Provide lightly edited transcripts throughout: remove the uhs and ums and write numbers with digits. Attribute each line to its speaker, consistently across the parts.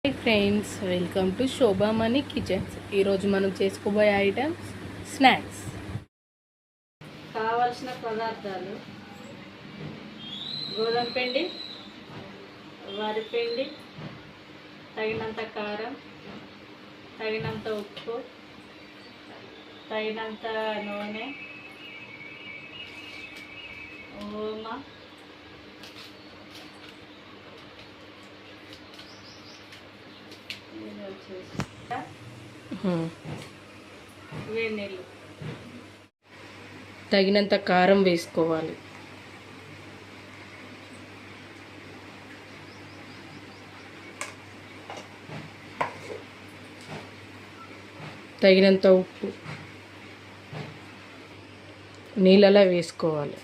Speaker 1: Hi friends, welcome to Shobha money kitchens. ఈరోజు మనం చేసుకోబోయే ఐటమ్స్ స్నాక్స్.
Speaker 2: కావలసిన పదార్థాలు: గోధుమ పిండి, వరిపిండి, తగినంత కారం, తగినంత ఉప్పు, తగినంత నూనె, ఓమ, వేడి నీళ్ళు.
Speaker 1: తగినంత కారం వేసుకోవాలి. తగినంత ఉప్పు నీళ్ళలా వేసుకోవాలి.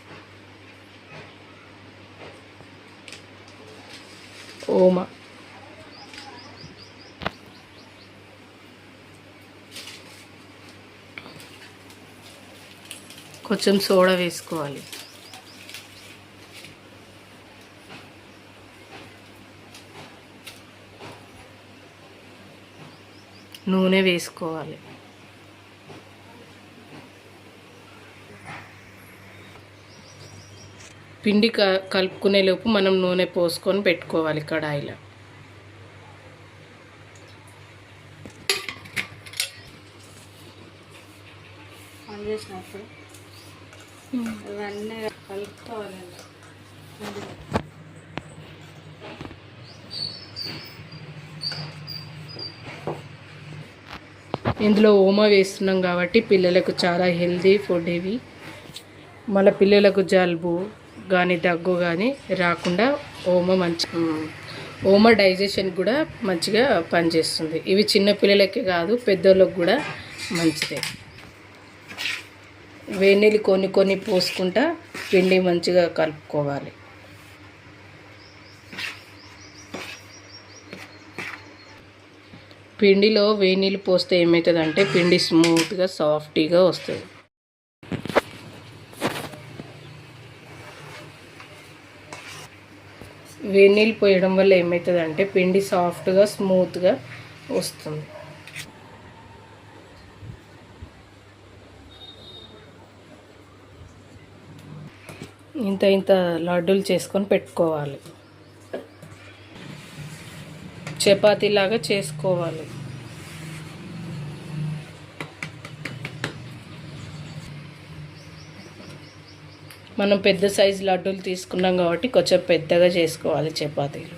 Speaker 1: ఓమ, కొంచెం సోడా వేసుకోవాలి. నూనె వేసుకోవాలి. పిండి కలుపుకునే లోపు మనం నూనె పోసుకొని పెట్టుకోవాలి కడాయిలో.
Speaker 2: ఆన్ చేసినప్పుడు ఇవన్నీ కలుపుకోవాలండి.
Speaker 1: ఇందులో ఓమా వేస్తున్నాం కాబట్టి పిల్లలకు చాలా హెల్తీ ఫుడ్ ఇవి. మళ్ళీ పిల్లలకు జలుబు కానీ దగ్గు కానీ రాకుండా ఓమా డైజెషన్ కూడా మంచిగా పనిచేస్తుంది. ఇవి చిన్న పిల్లలకి కాదు, పెద్దోళ్ళకి కూడా మంచిదే. వేడినీళ్ళు కొన్ని పోసుకుంటా పిండి మంచిగా కలుపుకోవాలి. పిండిలో వేడినీళ్ళు పోస్తే ఏమవుతుందంటే పిండి స్మూత్గా సాఫ్టీగా వస్తుంది. వేడినీళ్ళు పోయడం వల్ల ఏమవుతుందంటే పిండి సాఫ్ట్గా స్మూత్గా వస్తుంది. ఇంత లడ్డూలు చేసుకొని పెట్టుకోవాలి. చపాతీలాగా చేసుకోవాలి. మనం పెద్ద సైజు లడ్డూలు తీసుకున్నాం కాబట్టి కొంచెం పెద్దగా చేసుకోవాలి చపాతీలు.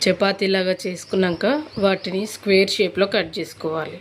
Speaker 1: చపాతీలాగా చేసుకున్నాక వాటిని స్క్వేర్ షేప్లో కట్ చేసుకోవాలి.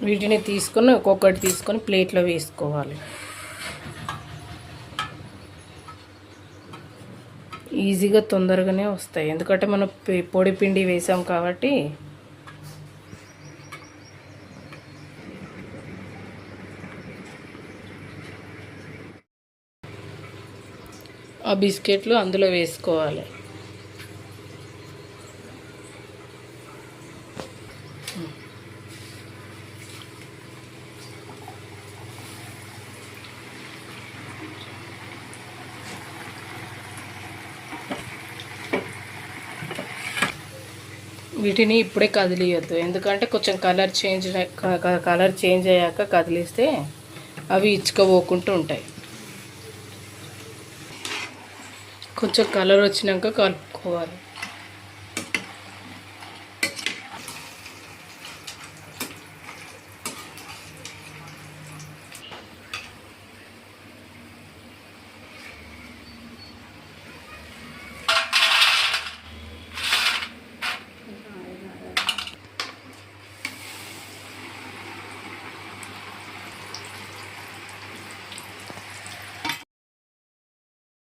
Speaker 1: వీటిని ఒక్కొక్కటి తీసుకొని ప్లేట్లో వేసుకోవాలి. ఈజీగా తొందరగానే వస్తాయి, ఎందుకంటే మనం పొడి పిండి వేసాం కాబట్టి. ఆ బిస్కెట్లు అందులో వేసుకోవాలి. వీటిని ఇప్పుడే కదిలియొద్దు, ఎందుకంటే కొంచెం కలర్ చేంజ్ అయ్యాక కదిలిస్తే అవి ఇచ్చుకోపోకుంటూ ఉంటాయి. కొంచెం కలర్ వచ్చినాక కలుపుకోవాలి.